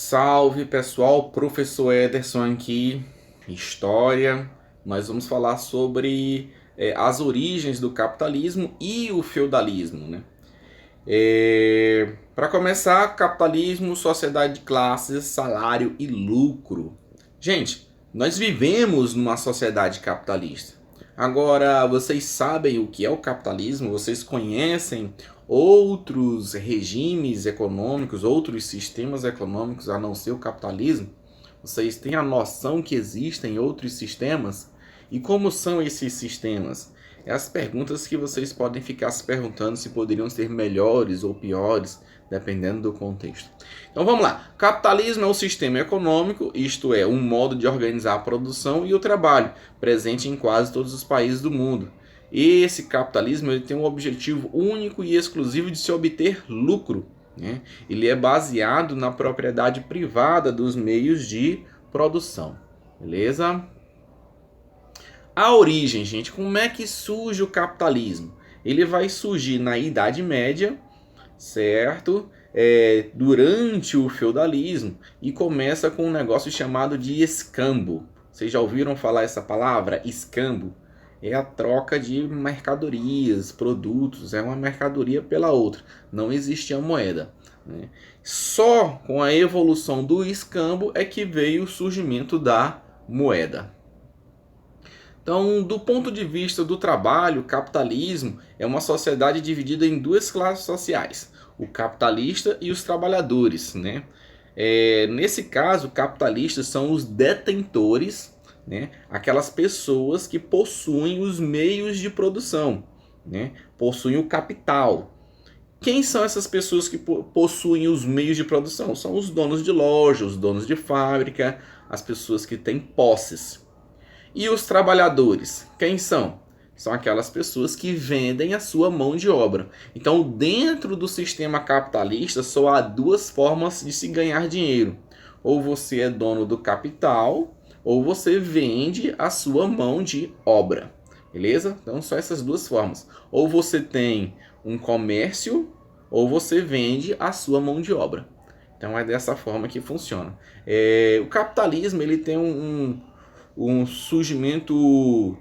Salve pessoal, professor Ederson aqui, História. Nós vamos falar sobre as origens do capitalismo e o feudalismo, né? Para começar, capitalismo, sociedade de classes, salário e lucro. Gente, nós vivemos numa sociedade capitalista. Agora, vocês sabem o que é o capitalismo? Vocês conhecem outros regimes econômicos, outros sistemas econômicos a não ser o capitalismo? Vocês têm a noção que existem outros sistemas? E como são esses sistemas? É as perguntas que vocês podem ficar se perguntando se poderiam ser melhores ou piores, dependendo do contexto. Então vamos lá. Capitalismo é um sistema econômico, isto é, um modo de organizar a produção e o trabalho, presente em quase todos os países do mundo. E esse capitalismo ele tem um objetivo único e exclusivo de se obter lucro, né? Ele é baseado na propriedade privada dos meios de produção. Beleza? A origem, gente, como é que surge o capitalismo? Ele vai surgir na Idade Média, certo? Durante o feudalismo e começa com um negócio chamado de escambo. Vocês já ouviram falar essa palavra? Escambo. É a troca de mercadorias, produtos, é uma mercadoria pela outra. Não existia moeda, né? Só com a evolução do escambo é que veio o surgimento da moeda. Então, do ponto de vista do trabalho, o capitalismo é uma sociedade dividida em duas classes sociais, o capitalista e os trabalhadores, né? Nesse caso, capitalistas são os detentores, né? Aquelas pessoas que possuem os meios de produção, né? Possuem o capital. Quem são essas pessoas que possuem os meios de produção? São os donos de loja, os donos de fábrica, as pessoas que têm posses. E os trabalhadores, quem são? São aquelas pessoas que vendem a sua mão de obra. Então, dentro do sistema capitalista, só há duas formas de se ganhar dinheiro. Ou você é dono do capital, ou você vende a sua mão de obra. Beleza? Então, só essas duas formas. Ou você tem um comércio, ou você vende a sua mão de obra. Então, é dessa forma que funciona. O capitalismo ele tem um surgimento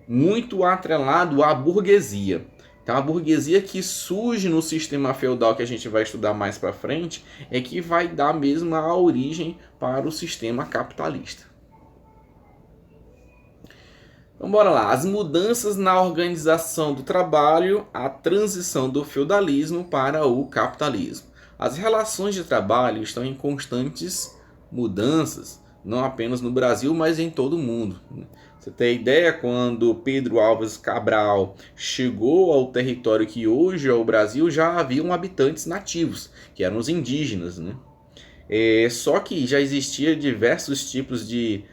muito atrelado à burguesia. Então a burguesia que surge no sistema feudal que a gente vai estudar mais para frente é que vai dar mesmo a origem para o sistema capitalista. Então bora lá, as mudanças na organização do trabalho, a transição do feudalismo para o capitalismo. As relações de trabalho estão em constantes mudanças, não apenas no Brasil, mas em todo o mundo. Você tem ideia, quando Pedro Álvares Cabral chegou ao território que hoje é o Brasil, já haviam habitantes nativos, que eram os indígenas, né? Só que já existia diversos tipos de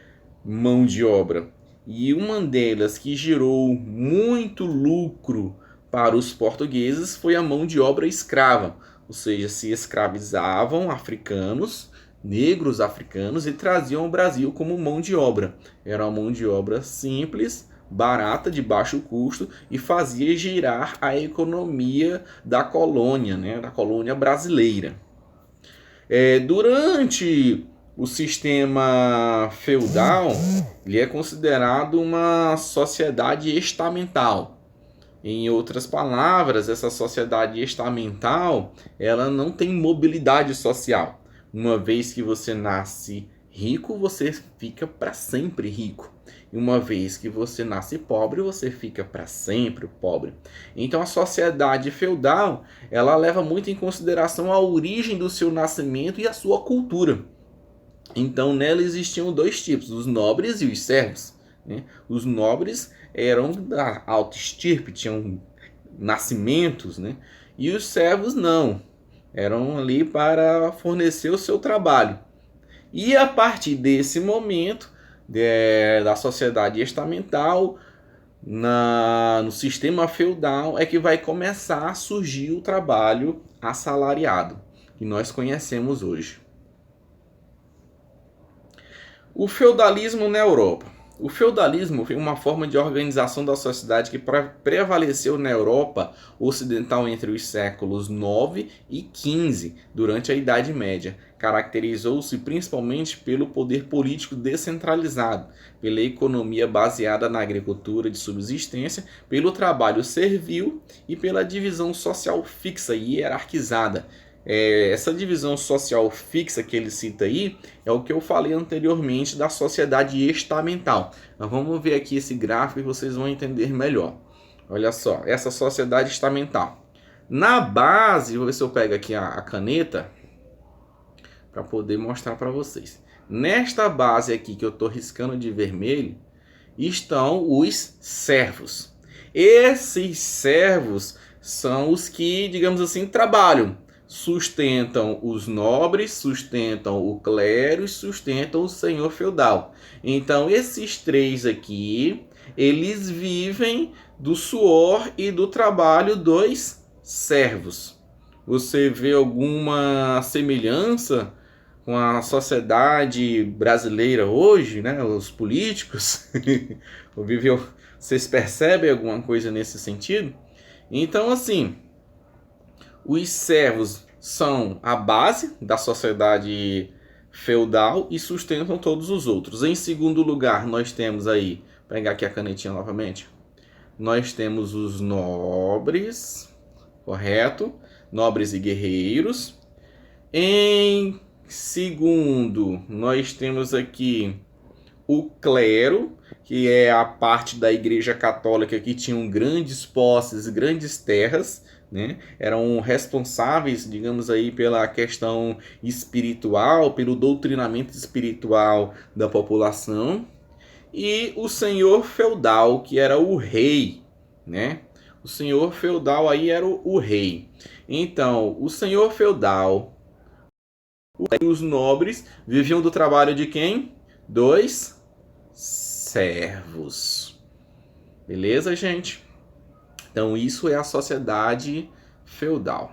mão de obra. E uma delas que gerou muito lucro para os portugueses foi a mão de obra escrava. Ou seja, se escravizavam africanos, negros africanos, e traziam ao Brasil como mão de obra. Era uma mão de obra simples, barata, de baixo custo e fazia girar a economia da colônia, né, da colônia brasileira. Durante o sistema feudal, ele é considerado uma sociedade estamental. Em outras palavras, essa sociedade estamental, ela não tem mobilidade social. Uma vez que você nasce rico, você fica para sempre rico. E uma vez que você nasce pobre, você fica para sempre pobre. Então a sociedade feudal, ela leva muito em consideração a origem do seu nascimento e a sua cultura. Então nela existiam dois tipos, os nobres e os servos, né? Os nobres eram da alta estirpe, tinham nascimentos, né? E os servos não, eram ali para fornecer o seu trabalho. E a partir desse momento da sociedade estamental, no sistema feudal, é que vai começar a surgir o trabalho assalariado, que nós conhecemos hoje. O feudalismo na Europa. O feudalismo foi uma forma de organização da sociedade que prevaleceu na Europa Ocidental entre os séculos 9 e 15, durante a Idade Média. Caracterizou-se principalmente pelo poder político descentralizado, pela economia baseada na agricultura de subsistência, pelo trabalho servil e pela divisão social fixa e hierarquizada. Essa divisão social fixa que ele cita aí é o que eu falei anteriormente da sociedade estamental. Mas vamos ver aqui esse gráfico e vocês vão entender melhor. Olha só, essa sociedade estamental. Na base, vou ver se eu pego aqui a caneta para poder mostrar para vocês. Nesta base aqui que eu estou riscando de vermelho, estão os servos. Esses servos são os que, digamos assim, trabalham. Sustentam os nobres, sustentam o clero e sustentam o senhor feudal. Então, esses três aqui, eles vivem do suor e do trabalho dos servos. Você vê alguma semelhança com a sociedade brasileira hoje, né? Os políticos? Vocês percebem alguma coisa nesse sentido? Então, assim, os servos são a base da sociedade feudal e sustentam todos os outros. Em segundo lugar, nós temos aí, vou pegar aqui a canetinha novamente, nós temos os nobres, correto? Nobres e guerreiros. Em segundo, nós temos aqui o clero, que é a parte da Igreja Católica que tinham grandes posses, grandes terras, né? Eram responsáveis, digamos aí, pela questão espiritual, pelo doutrinamento espiritual da população. E o senhor feudal, que era o rei, né? O senhor feudal aí era o rei. Então, o senhor feudal e os nobres viviam do trabalho de quem? Dos servos. Beleza, gente? Então, isso é a sociedade feudal.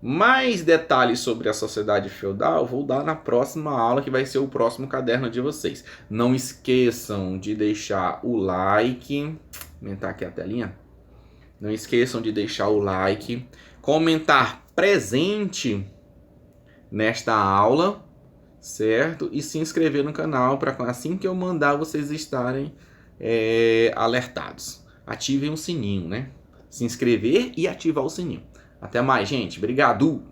Mais detalhes sobre a sociedade feudal vou dar na próxima aula, que vai ser o próximo caderno de vocês. Não esqueçam de deixar o like. Vou aumentar aqui a telinha. Não esqueçam de deixar o like. Comentar presente nesta aula, certo? E se inscrever no canal para assim que eu mandar vocês estarem alertados. Ativem o sininho, né? Se inscrever e ativar o sininho. Até mais, gente. Obrigado!